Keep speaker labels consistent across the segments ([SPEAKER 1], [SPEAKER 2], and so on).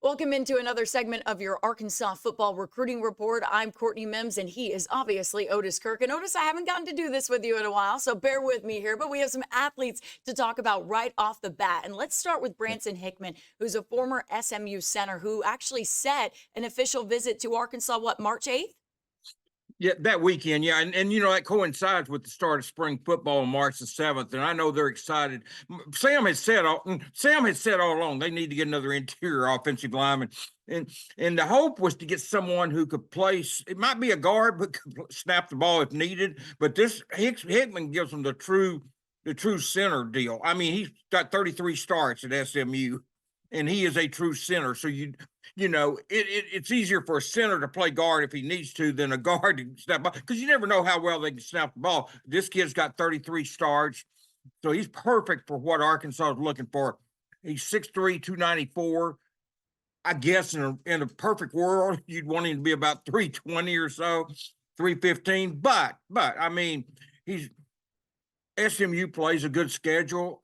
[SPEAKER 1] Welcome into another segment of your Arkansas football recruiting report. I'm Courtney Mims, and he is obviously Otis Kirk. And Otis, I haven't gotten to do this with you in a while, so bear with me here. But we have some athletes to talk about right off the bat. And let's start with Branson Hickman, who's a former SMU center who actually set an official visit to Arkansas, March 8th?
[SPEAKER 2] Yeah, that weekend, yeah, and that coincides with the start of spring football on March the 7th, and I know they're excited. Sam had said all along they need to get another interior offensive lineman, and the hope was to get someone who could place. It might be a guard, but could snap the ball if needed. But this Hickman gives them the true center deal. I mean, he's got 33 starts at SMU, and he is a true center. So it's easier for a center to play guard if he needs to than a guard to snap ball, because you never know how well they can snap the ball. This kid's got 33 starts, so he's perfect for what Arkansas is looking for. He's 6'3", 294. I guess in a perfect world, you'd want him to be about 320 or so, 315. But I mean, SMU plays a good schedule.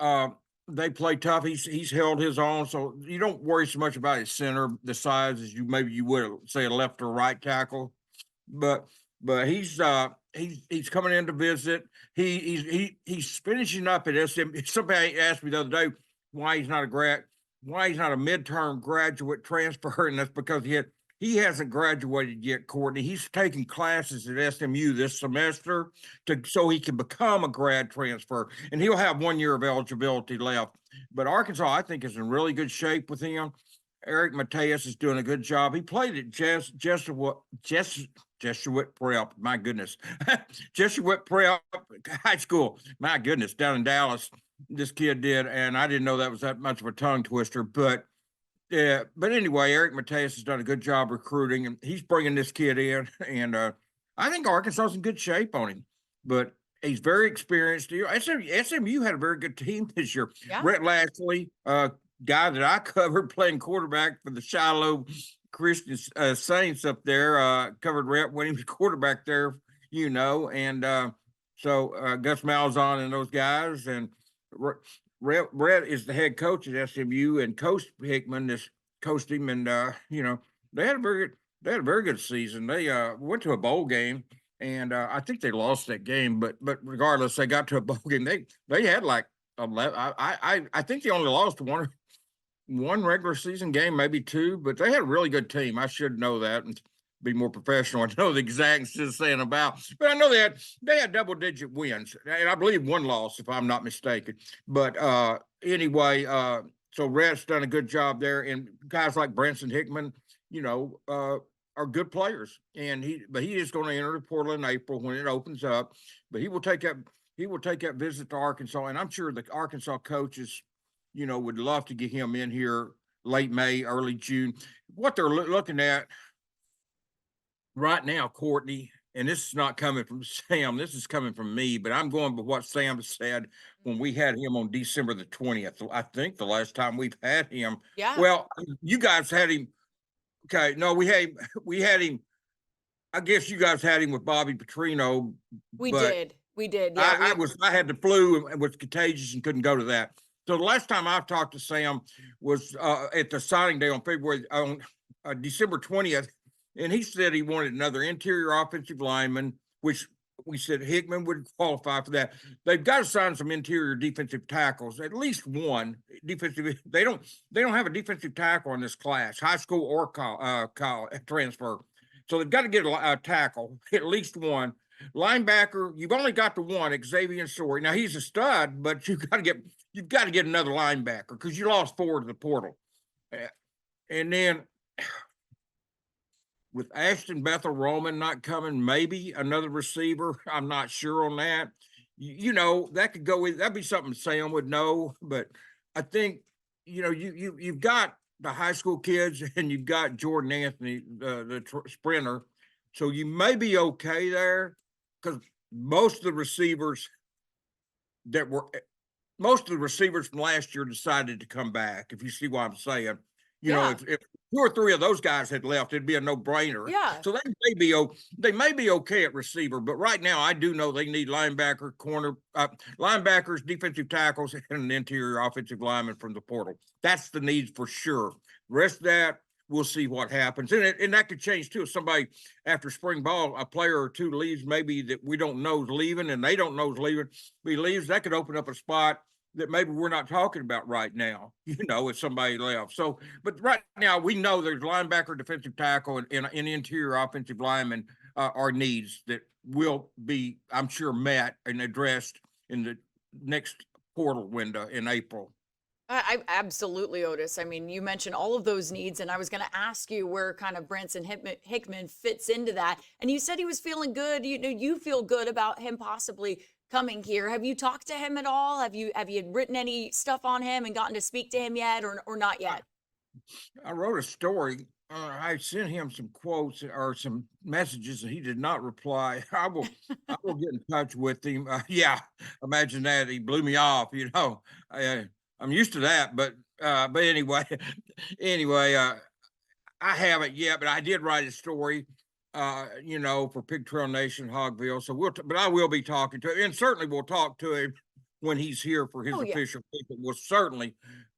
[SPEAKER 2] They play tough. He's held his own, so you don't worry so much about his center, the size, as you would say a left or right tackle. But he's coming in to visit. He's finishing up at SMU. Somebody asked me the other day why he's not a midterm graduate transfer, and that's because he hasn't graduated yet, Courtney. He's taking classes at SMU this semester so he can become a grad transfer, and he'll have 1 year of eligibility left. But Arkansas, I think, is in really good shape with him. Eric Mateus is doing a good job. He played at Jesuit Prep. My goodness. Jesuit Prep High School. My goodness, down in Dallas, this kid did, and I didn't know that was that much of a tongue twister, but yeah, but anyway, Eric Mateus has done a good job recruiting, and he's bringing this kid in, and I think Arkansas is in good shape on him. But he's very experienced. SMU had a very good team this year.
[SPEAKER 1] Yeah.
[SPEAKER 2] Rhett Lashley, guy that I covered playing quarterback for the Shiloh Christian Saints up there, covered Rhett when he was quarterback there, and so Gus Malzahn and those guys, and Brett is the head coach at SMU, and Coach Hickman has coached him, and they had a very good season. They went to a bowl game, and I think they lost that game, but regardless, they got to a bowl game. They had like 11. I think they only lost one regular season game, maybe two, but they had a really good team. I should know that and be more professional. I know the exact saying about, but I know they had double-digit wins, and I believe one loss, if I'm not mistaken. But anyway, so Rhett's done a good job there, and guys like Branson Hickman, are good players, and he is going to enter the portal in April when it opens up. But he will take that visit to Arkansas, and I'm sure the Arkansas coaches, would love to get him in here late May, early June. What they're looking at right now, Courtney, and this is not coming from Sam, this is coming from me, but I'm going by what Sam said when we had him on December the 20th. I think the last time we've had him.
[SPEAKER 1] Yeah.
[SPEAKER 2] Well, you guys had him. Okay, no, we had him. I guess you guys had him with Bobby Petrino.
[SPEAKER 1] We did. Yeah,
[SPEAKER 2] I had the flu and was contagious and couldn't go to that. So the last time I've talked to Sam was at the signing day on December 20th. And he said he wanted another interior offensive lineman, which we said Hickman would qualify for that. They've got to sign some interior defensive tackles, at least one defensive. They don't have a defensive tackle in this class, high school or college transfer. So they've got to get a tackle, at least one. Linebacker, you've only got the one, Xavier Sorey. Now he's a stud, but you've got to get another linebacker because you lost 4 to the portal. And then with Ashton Bethel Roman not coming, maybe another receiver. I'm not sure on that. That could go with, that'd be something Sam would know. But I think, you've got the high school kids and you've got Jordan Anthony, the sprinter. So you may be okay there because most of the receivers from last year decided to come back, if you see what I'm saying. If 2 or 3 of those guys had left, it'd be a no-brainer.
[SPEAKER 1] Yeah.
[SPEAKER 2] So they may be okay at receiver, but right now I do know they need linebacker, linebackers, defensive tackles, and an interior offensive lineman from the portal. That's the need for sure. The rest of that, we'll see what happens. And that could change too. If somebody after spring ball, a player or two leaves, maybe that we don't know is leaving and they don't know is leaving, he leaves, that could open up a spot that maybe we're not talking about right now, if somebody left. So, but right now we know there's linebacker, defensive tackle, and interior offensive linemen are needs that will be, I'm sure, met and addressed in the next portal window in April.
[SPEAKER 1] I absolutely, Otis. I mean, you mentioned all of those needs, and I was going to ask you where kind of Branson Hickman fits into that. And you said he was feeling good. You feel good about him possibly coming here. Have you talked to him at all? Have you written any stuff on him and gotten to speak to him yet, or not yet?
[SPEAKER 2] I wrote a story. I sent him some quotes or some messages, and he did not reply. I will get in touch with him. Yeah, imagine that. He blew me off. I'm used to that, but anyway, anyway, I haven't yet, but I did write a story, for Pig Trail Nation, Hogville. So but I will be talking to him, and certainly we'll talk to him when he's here for his
[SPEAKER 1] Oh yeah.
[SPEAKER 2] official visit. We'll certainly,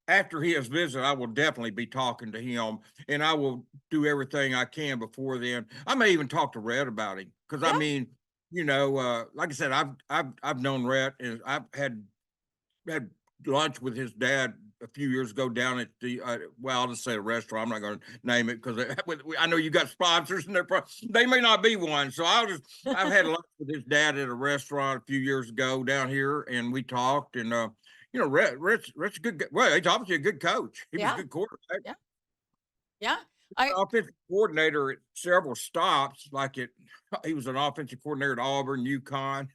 [SPEAKER 2] after his visit, I will definitely be talking to him, and I will do everything I can before then. I may even talk to Red about him because I
[SPEAKER 1] Yeah.
[SPEAKER 2] mean, like I said, I've known Red, and I've had lunch with his dad a few years ago down at I'll just say a restaurant. I'm not going to name it because I know you got sponsors and they may not be one. So I've had lunch with his dad at a restaurant a few years ago down here, and we talked. And Rich a good. Well, he's obviously a good coach. He was
[SPEAKER 1] Yeah.
[SPEAKER 2] a good quarterback.
[SPEAKER 1] Yeah. Yeah. I
[SPEAKER 2] Offensive coordinator at several stops. He was an offensive coordinator at Auburn, UConn,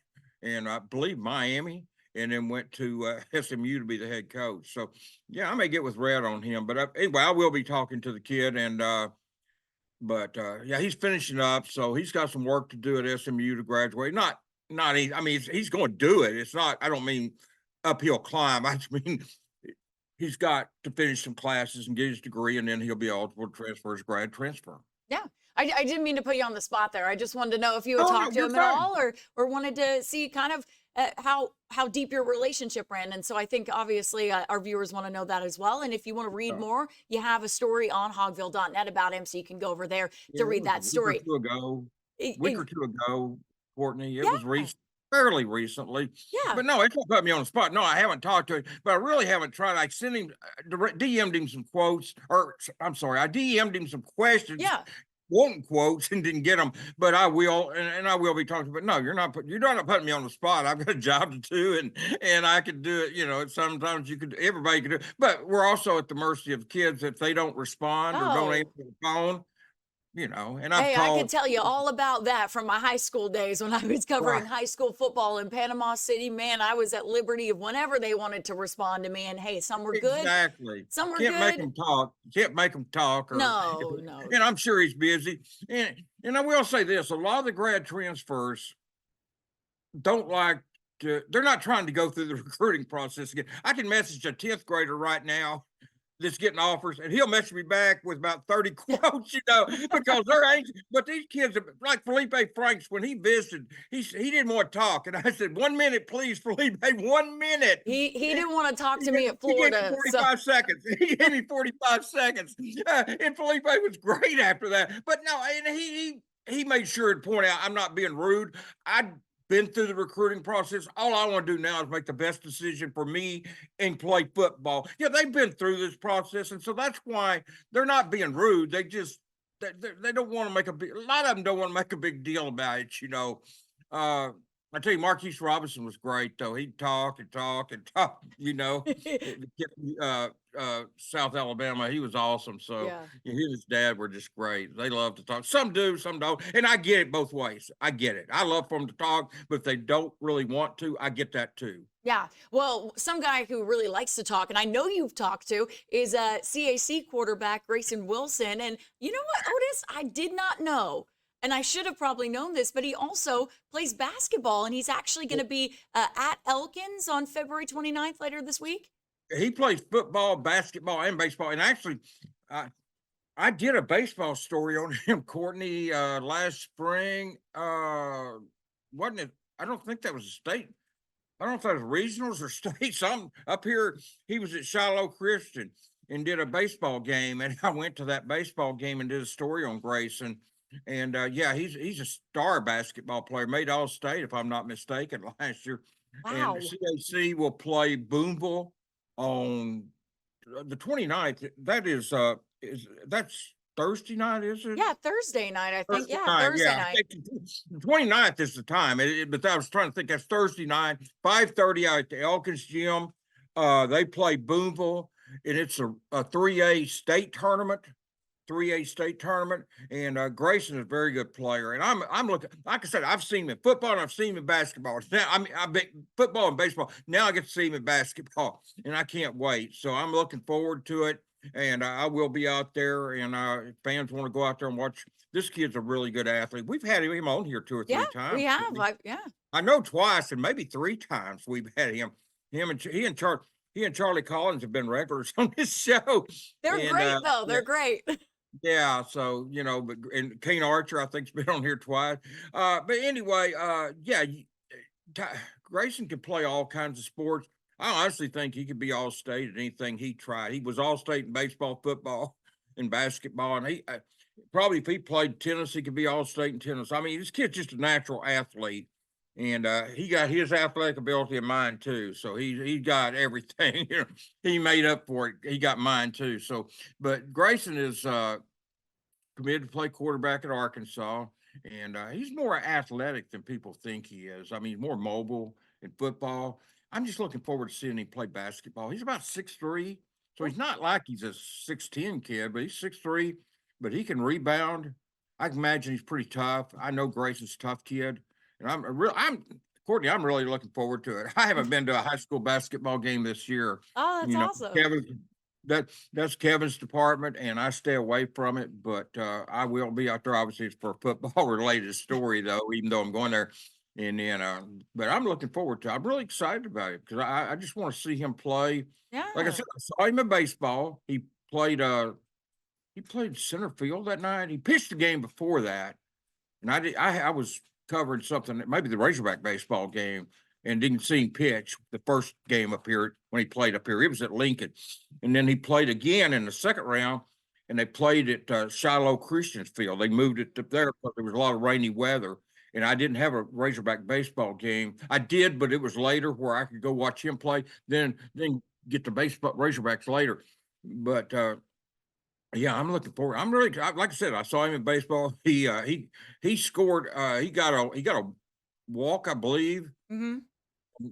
[SPEAKER 2] and I believe Miami, and then went to SMU to be the head coach. So, yeah, I may get with Red on him, but anyway, I will be talking to the kid, and yeah, he's finishing up, so he's got some work to do at SMU to graduate. Not easy. I mean, he's going to do it. It's not. I don't mean uphill climb. I just mean he's got to finish some classes and get his degree, and then he'll be eligible to transfer his grad transfer.
[SPEAKER 1] Yeah. I didn't mean to put you on the spot there. I just wanted to know if you had
[SPEAKER 2] Oh, no,
[SPEAKER 1] talked to
[SPEAKER 2] you're
[SPEAKER 1] him at
[SPEAKER 2] fine.
[SPEAKER 1] all, or wanted to see kind of how deep your relationship ran. And so I think obviously our viewers want to know that as well. And if you want to read more, you have a story on hogville.net about him, so you can go over there
[SPEAKER 2] Yeah,
[SPEAKER 1] to
[SPEAKER 2] it
[SPEAKER 1] read
[SPEAKER 2] was
[SPEAKER 1] that story.
[SPEAKER 2] a week or two ago, Courtney. It was
[SPEAKER 1] Yeah.
[SPEAKER 2] fairly recently.
[SPEAKER 1] Yeah.
[SPEAKER 2] But no, it don't put me on the spot. No, I haven't talked to him, but I really haven't tried. I sent him, DM'd him some quotes, or I'm sorry, I DM'd him some questions,
[SPEAKER 1] Yeah.
[SPEAKER 2] wanting quotes, and didn't get them. But I will, and I will be talking. But no, you're not putting me on the spot. I've got a job to do, and I could do it. Sometimes everybody can do it. But we're also at the mercy of kids if they don't respond or don't answer
[SPEAKER 1] Oh.
[SPEAKER 2] the phone. And I've
[SPEAKER 1] Hey, I could
[SPEAKER 2] called.
[SPEAKER 1] tell you all about that from my high school days when I was covering
[SPEAKER 2] Right.
[SPEAKER 1] high school football in Panama City. Man, I was at liberty of whenever they wanted to respond to me. And hey, some were good,
[SPEAKER 2] Exactly.
[SPEAKER 1] some were
[SPEAKER 2] Can't make
[SPEAKER 1] good.
[SPEAKER 2] them talk. Can't make them talk.
[SPEAKER 1] No, no.
[SPEAKER 2] And I'm sure he's busy. And I will say this: a lot of the grad transfers don't like to. They're not trying to go through the recruiting process again. I can message a 10th grader right now that's getting offers, and he'll message me back with about 30 quotes, because they're anxious. But these kids, like Felipe Franks, when he visited, he didn't want to talk, and I said, 1 minute, please, Felipe, 1 minute.
[SPEAKER 1] He didn't want to talk to
[SPEAKER 2] He
[SPEAKER 1] me at
[SPEAKER 2] he gave me
[SPEAKER 1] Florida. So
[SPEAKER 2] 45 seconds. He gave me 45 seconds. And Felipe was great after that. But no, and he made sure to point out I'm not being rude. I'd been through the recruiting process. All I want to do now is make the best decision for me and play football. Yeah, they've been through this process, and so that's why they're not being rude. They don't want to make a lot of them don't want to make a big deal about it. I tell you, Marquise Robinson was great, though. He'd talk and talk and talk, South Alabama. He was awesome. So
[SPEAKER 1] yeah.
[SPEAKER 2] he and his dad were just great. They love to talk. Some do, some don't. And I get it both ways. I get it. I love for them to talk, but if they don't really want to, I get that too.
[SPEAKER 1] Yeah. Well, some guy who really likes to talk, and I know you've talked to, is CAC quarterback Grayson Wilson. And you know what, Otis? I did not know. And I should have probably known this, but he also plays basketball, and he's actually going to be at Elkins on February 29th later this week.
[SPEAKER 2] He plays football, basketball, and baseball. And actually, I did a baseball story on him, Courtney, last spring. Wasn't it? I don't think that was a state. I don't know if that was regionals or states. I'm up here. He was at Shiloh Christian, and did a baseball game, and I went to that baseball game and did a story on Grayson. And yeah, he's a star basketball player, made All-State if I'm not mistaken last year. And
[SPEAKER 1] Wow.
[SPEAKER 2] CAC will play Boonville on the 29th. That's Thursday night, is it?
[SPEAKER 1] Yeah, Thursday night, I think.
[SPEAKER 2] Thursday
[SPEAKER 1] Yeah,
[SPEAKER 2] night,
[SPEAKER 1] Thursday
[SPEAKER 2] yeah. I
[SPEAKER 1] night.
[SPEAKER 2] think the 29th is the time. But I was trying to think that's Thursday night, 5:30 out at the Elkins Gym. They play Boonville, and it's a 3A state tournament. 3A state tournament, and Grayson is a very good player. And I'm looking, like I said, I've seen him in football and I've seen him in basketball. Now, I mean, I bet football and baseball. Now I get to see him in basketball, and I can't wait. So I'm looking forward to it, and I will be out there. And if fans want to go out there and watch. This kid's a really good athlete. We've had him on here 2 or 3
[SPEAKER 1] Yeah,
[SPEAKER 2] times.
[SPEAKER 1] we have. Yeah.
[SPEAKER 2] I know twice and maybe 3 times we've had him. He and Charlie Collins have been regulars on this show.
[SPEAKER 1] They're
[SPEAKER 2] And,
[SPEAKER 1] great, though. They're
[SPEAKER 2] yeah,
[SPEAKER 1] great.
[SPEAKER 2] yeah, so but and Kane Archer, I think's been on here twice. But anyway, yeah, Grayson can play all kinds of sports. I honestly think he could be All-State at anything he tried. He was All-State in baseball, football, and basketball, and he probably if he played tennis, he could be All-State in tennis. I mean, this kid's just a natural athlete, and he got his athletic ability and mine too. So he got everything. He made up for it. He got mine too. So, but Grayson is committed to play quarterback at Arkansas, and he's more athletic than people think he is. I mean, he's more mobile in football. I'm just looking forward to seeing him play basketball. He's about 6'3", so he's not like he's a 6'10" kid, but he's 6'3", but he can rebound. I can imagine he's pretty tough. I know Grayson's a tough kid, and Courtney, I'm really looking forward to it. I haven't been to a high school basketball game this year.
[SPEAKER 1] Oh, that's awesome.
[SPEAKER 2] Kevin, that's Kevin's department, and I stay away from it. But I will be out there. Obviously, it's for a football related story, though. Even though I'm going there, and then, but I'm looking forward to. I'm really excited about it because I just want to see him play. Like I
[SPEAKER 1] Yeah.
[SPEAKER 2] said, I saw him in baseball. He played center field that night. He pitched the game before that, and I was covering something, maybe the Razorback baseball game, and didn't see him pitch the first game up here when he played up here. It was at Lincoln, and then he played again in the second round, and they played at Shiloh Christian's Field. They moved it up there because there was a lot of rainy weather, and I didn't have a Razorback baseball game. I did, but it was later where I could go watch him play, then get the baseball Razorbacks later. But yeah, I'm looking forward. I'm really, like I said, I saw him in baseball. He scored. He got a walk, I believe.
[SPEAKER 1] Mm-hmm.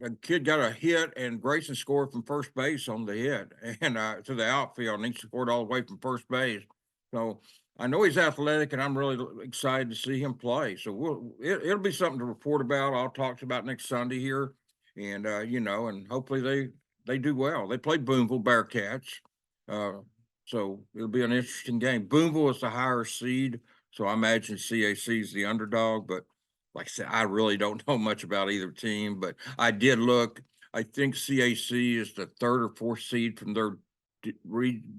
[SPEAKER 2] A kid got a hit, and Grayson scored from first base on the hit and to the outfield, and he scored all the way from first base. So I know he's athletic, and I'm really excited to see him play. So it'll be something to report about. I'll talk about next Sunday here, and and hopefully they do well. They play Boonville Bearcats. So it'll be an interesting game. Boonville is the higher seed, so I imagine CAC is the underdog. But like I said, I really don't know much about either team. But I did look. I think CAC is the 3rd or 4th seed from their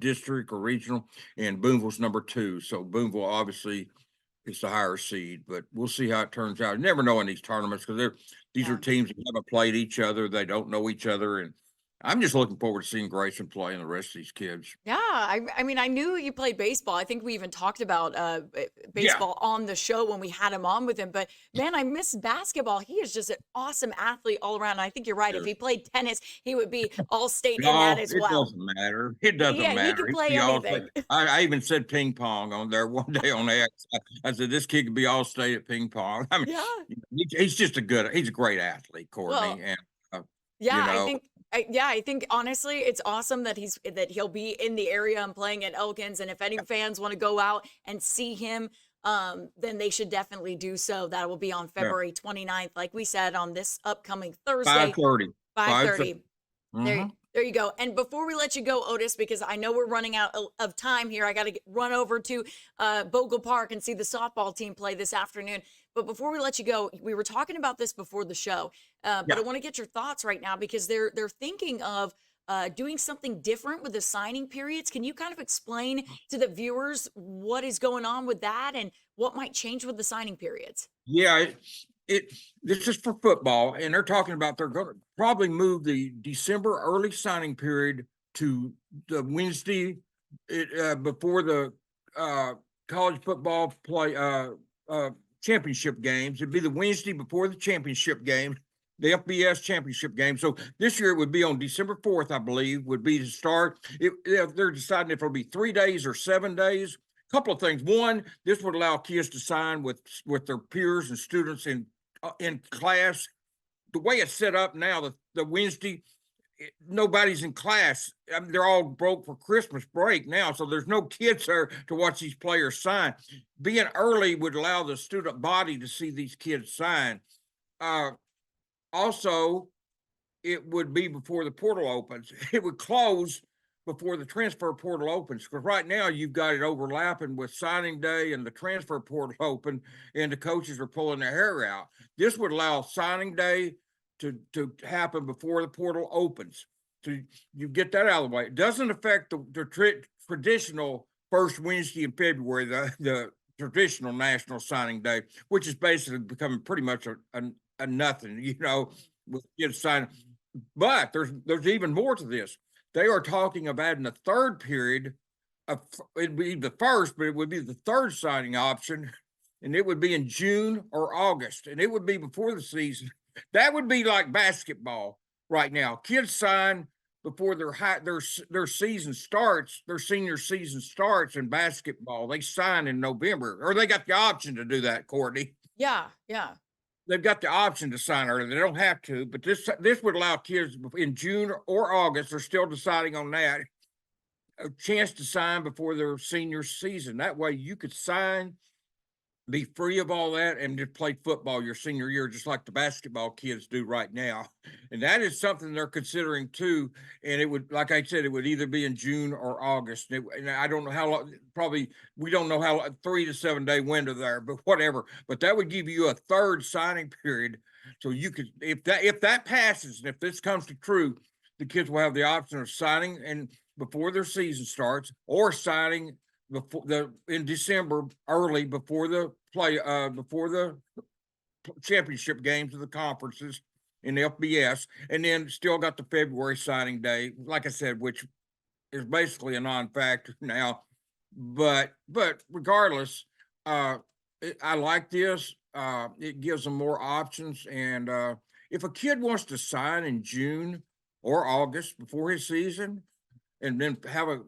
[SPEAKER 2] district or regional, and Boonville's number 2. So Boonville obviously is the higher seed. But we'll see how it turns out. You never know in these tournaments because these are teams that haven't played each other. They don't know each other, and I'm just looking forward to seeing Grayson play and the rest of these kids.
[SPEAKER 1] Yeah, I mean, I knew you played baseball. I think we even talked about baseball on the show when we had him on with him. But man, I miss basketball. He is just an awesome athlete all around. I think you're right. If he played tennis, he would be All-State in that as well.
[SPEAKER 2] It doesn't matter. It doesn't matter.
[SPEAKER 1] He can play anything.
[SPEAKER 2] I even said ping pong on there one day on X. I said this kid could be All-State at ping pong. I mean, he's just he's a great athlete, Courtney.
[SPEAKER 1] Well,
[SPEAKER 2] and
[SPEAKER 1] I think honestly, it's awesome that he'll be in the area and playing at Elkins. And if any fans want to go out and see him, then they should definitely do so. That will be on February 29th, like we said, on this upcoming Thursday.
[SPEAKER 2] 5:30.
[SPEAKER 1] 5:30.
[SPEAKER 2] Mm-hmm.
[SPEAKER 1] There you go. And before we let you go, Otis, because I know we're running out of time here, I got to run over to Bogle Park and see the softball team play this afternoon. But before we let you go, we were talking about this before the show, but I want to get your thoughts right now because they're thinking of doing something different with the signing periods. Can you kind of explain to the viewers what is going on with that and what might change with the signing periods?
[SPEAKER 2] Yeah, this is for football, and they're talking about they're going to probably move the December early signing period to the Wednesday before the college football championship games. It'd be the Wednesday before the championship game, the FBS championship game. So this year it would be on December 4th, I believe, would be to start. They're deciding if it'll be 3 days or 7 days. Couple of things. One, this would allow kids to sign with their peers and students in class. The way it's set up now, the Wednesday, nobody's in class. I mean, they're all broke for Christmas break now, so there's no kids there to watch these players sign. Being early would allow the student body to see these kids sign. Also, it would be before the portal opens. It would close before the transfer portal opens, because right now you've got it overlapping with signing day and the transfer portal open, and the coaches are pulling their hair out. This would allow signing day to happen before the portal opens. So you get that out of the way. It doesn't affect the traditional first Wednesday in February, the traditional national signing day, which is basically becoming pretty much a nothing, with kids signing. But there's even more to this. They are talking about in the third period, it'd be the first, but it would be the third signing option, and it would be in June or August, and it would be before the season. That would be like basketball right now. Kids sign before their season starts, their senior season starts in basketball. They sign in November, or they got the option to do that, Courtney.
[SPEAKER 1] Yeah.
[SPEAKER 2] They've got the option to sign early. They don't have to, but this would allow kids in June or August, they're still deciding on that, a chance to sign before their senior season. That way you could sign, be free of all that, and just play football your senior year, just like the basketball kids do right now. And that is something they're considering too. And it would, like I said, it would either be in June or August. And I don't know how long, probably, we don't know how 3 to 7 day window there, but whatever. But that would give you a third signing period. So you could, if that passes, and if this comes to true, the kids will have the option of signing and before their season starts, or signing in December early before the championship games of the conferences in the FBS, and then still got the February signing day, like I said, which is basically a non-factor now. But regardless, I like this. It gives them more options, and if a kid wants to sign in June or August before his season, and then have a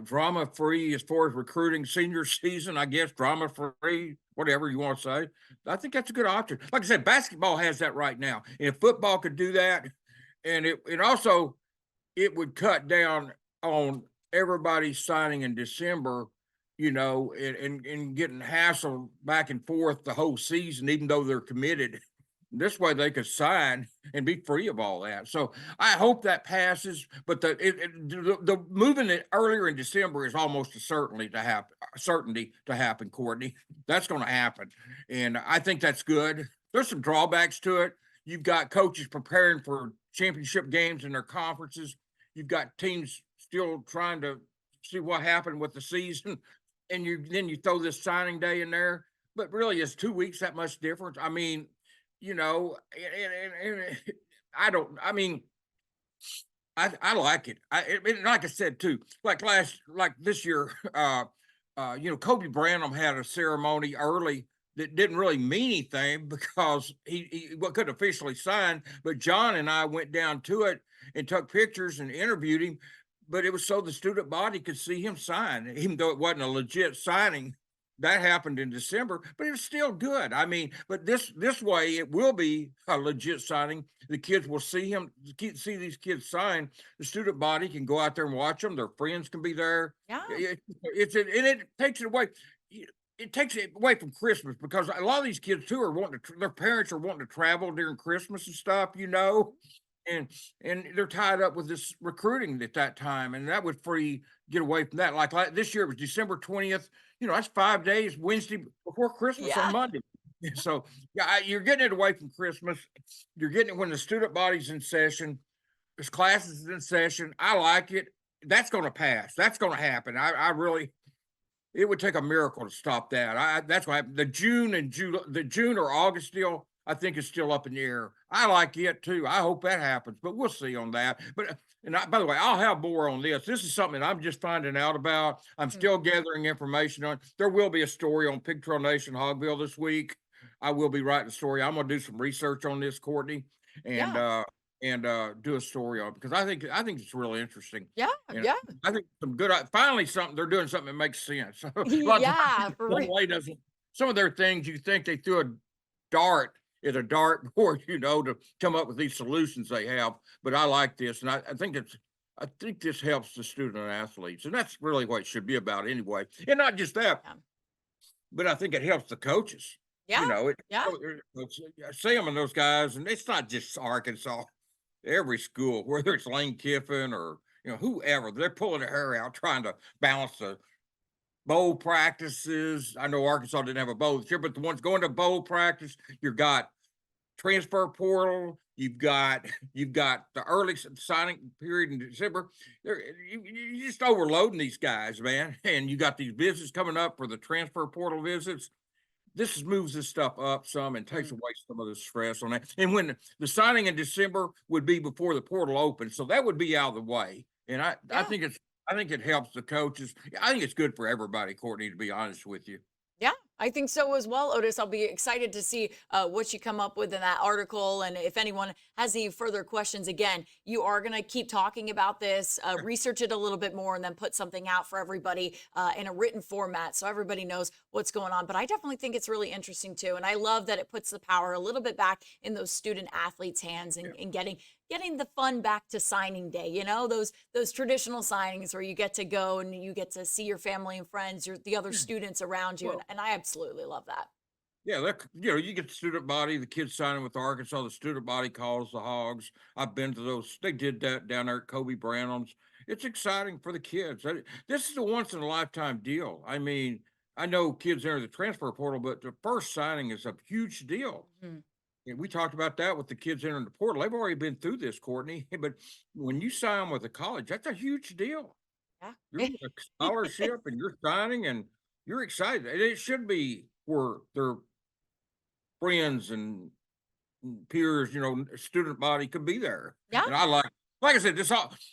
[SPEAKER 2] drama free as far as recruiting senior season, I guess, drama free, whatever you want to say. I think that's a good option. Like I said, basketball has that right now. And if football could do that, and it also, it would cut down on everybody signing in December, and getting hassled back and forth the whole season, even though they're committed. This way they could sign and be free of all that. So I hope that passes, but the moving it earlier in December is almost a certainty to happen, Courtney. That's going to happen. And I think that's good. There's some drawbacks to it. You've got coaches preparing for championship games in their conferences. You've got teams still trying to see what happened with the season. And then you throw this signing day in there, but really it's 2 weeks, that much difference. I mean, I like it. Like I said too, like this year, Kobe Branham had a ceremony early that didn't really mean anything because he couldn't officially sign, but John and I went down to it and took pictures and interviewed him, but it was so the student body could see him sign, even though it wasn't a legit signing. That happened in December, but it's still good. I mean, but this way it will be a legit signing. The kids will see these kids sign. The student body can go out there and watch them. Their friends can be there.
[SPEAKER 1] Yeah.
[SPEAKER 2] It takes it away. It takes it away from Christmas, because a lot of these kids too are their parents are wanting to travel during Christmas and stuff, and they're tied up with this recruiting at that time, and that would get away from that. Like this year it was December 20th. That's 5 days, Wednesday before Christmas on Monday. So you're getting it away from Christmas. You're getting it when the student body's in session, there's classes in session. I like it. That's going to pass. That's going to happen. It would take a miracle to stop that. That's why the June or August deal, I think, is still up in the air. I like it too. I hope that happens, but we'll see on that. But by the way, I'll have more on this. This is something that I'm just finding out about. I'm
[SPEAKER 1] Mm.
[SPEAKER 2] still gathering information on. There will be a story on Pig Trail Nation Hogville this week. I will be writing a story. I'm going to do some research on this, Courtney, and
[SPEAKER 1] Yeah.
[SPEAKER 2] do a story on it because I think it's really interesting.
[SPEAKER 1] Yeah.
[SPEAKER 2] And
[SPEAKER 1] Yeah.
[SPEAKER 2] I think some good. Finally, something they're doing something that makes sense. A lot of
[SPEAKER 1] Yeah.
[SPEAKER 2] times,
[SPEAKER 1] For real.
[SPEAKER 2] NCAA doesn't. Some of their things you think they threw a dart at a dartboard, to come up with these solutions they have. But I like this, and I think this helps the student athletes, and that's really what it should be about anyway. And not just that,
[SPEAKER 1] Yeah.
[SPEAKER 2] but I think it helps the coaches.
[SPEAKER 1] Yeah. Yeah.
[SPEAKER 2] Sam and those guys, and it's not just Arkansas. Every school, whether it's Lane Kiffin or whoever, they're pulling their hair out trying to balance the bowl practices. I know Arkansas didn't have a bowl this year, but the ones going to bowl practice, you've got transfer portal, you've got the early signing period in December. You're just overloading these guys, man. And you got these visits coming up for the transfer portal visits. This moves this stuff up some and takes
[SPEAKER 1] Mm.
[SPEAKER 2] away some of the stress on that. And when the signing in December would be before the portal opens, so that would be out of the way. And I
[SPEAKER 1] Yeah.
[SPEAKER 2] think it helps the coaches. I think it's good for everybody, Courtney, to be honest with you.
[SPEAKER 1] Yeah, I think so as well, Otis. I'll be excited to see what you come up with in that article. And if anyone has any further questions, again, you are going to keep talking about this, research it a little bit more, and then put something out for everybody in a written format so everybody knows what's going on. But I definitely think it's really interesting too. And I love that it puts the power a little bit back in those student athletes' hands and getting the fun back to signing day, those traditional signings where you get to go and you get to see your family and friends, the other students around you.
[SPEAKER 2] Well,
[SPEAKER 1] And I absolutely love that.
[SPEAKER 2] yeah, you get the student body, the kids signing with Arkansas, the student body calls the Hogs. I've been to those. They did that down there at Kobe Brown's. It's exciting for the kids. This is a once in a lifetime deal. I mean, I know kids enter the transfer portal, but the first signing is a huge deal.
[SPEAKER 1] Mhm.
[SPEAKER 2] And we talked about that with the kids entering the portal. They've already been through this, Courtney. But when you sign with a college, that's a huge deal. You're
[SPEAKER 1] Yeah.
[SPEAKER 2] with a scholarship and you're signing and you're excited. And it should be where their friends and peers, student body could be there.
[SPEAKER 1] Yeah.
[SPEAKER 2] And like I said,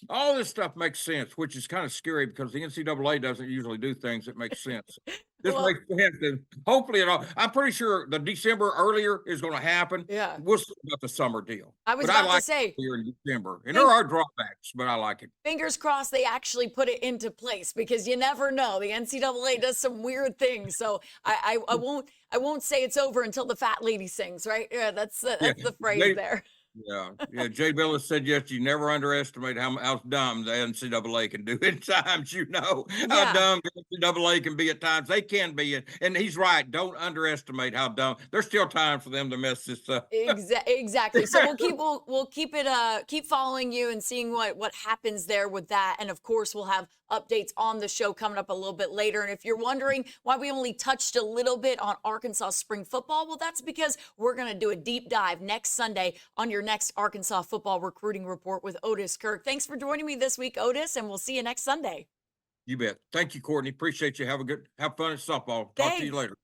[SPEAKER 2] all this stuff makes sense, which is kind of scary because the NCAA doesn't usually do things that make sense. This
[SPEAKER 1] Well,
[SPEAKER 2] makes sense, and hopefully I'm pretty sure the December earlier is going to happen.
[SPEAKER 1] yeah.
[SPEAKER 2] We'll see about the summer deal.
[SPEAKER 1] I was
[SPEAKER 2] But I
[SPEAKER 1] about to
[SPEAKER 2] like
[SPEAKER 1] say,
[SPEAKER 2] it here in December, and there are drawbacks, but I like it.
[SPEAKER 1] fingers crossed they actually put it into place because you never know. The NCAA does some weird things. So I won't say it's over until the fat lady sings, right? Yeah, that's
[SPEAKER 2] Yeah,
[SPEAKER 1] the phrase
[SPEAKER 2] they-
[SPEAKER 1] there.
[SPEAKER 2] Yeah. Jay Billis said yes. You never underestimate how dumb the NCAA can do at times. How
[SPEAKER 1] Yeah.
[SPEAKER 2] dumb the NCAA can be at times. They can be, and he's right. Don't underestimate how dumb. There's still time for them to mess this up.
[SPEAKER 1] Exactly. So we'll keep it keep following you and seeing what happens there with that. And of course, we'll have updates on the show coming up a little bit later. And if you're wondering why we only touched a little bit on Arkansas spring football, well, that's because we're going to do a deep dive next Sunday on your next Arkansas football recruiting report with Otis Kirk. Thanks for joining me this week, Otis, and we'll see you next Sunday.
[SPEAKER 2] You bet. Thank you, Courtney. Appreciate you. Have fun at softball. Talk to you
[SPEAKER 1] Thanks.
[SPEAKER 2] later.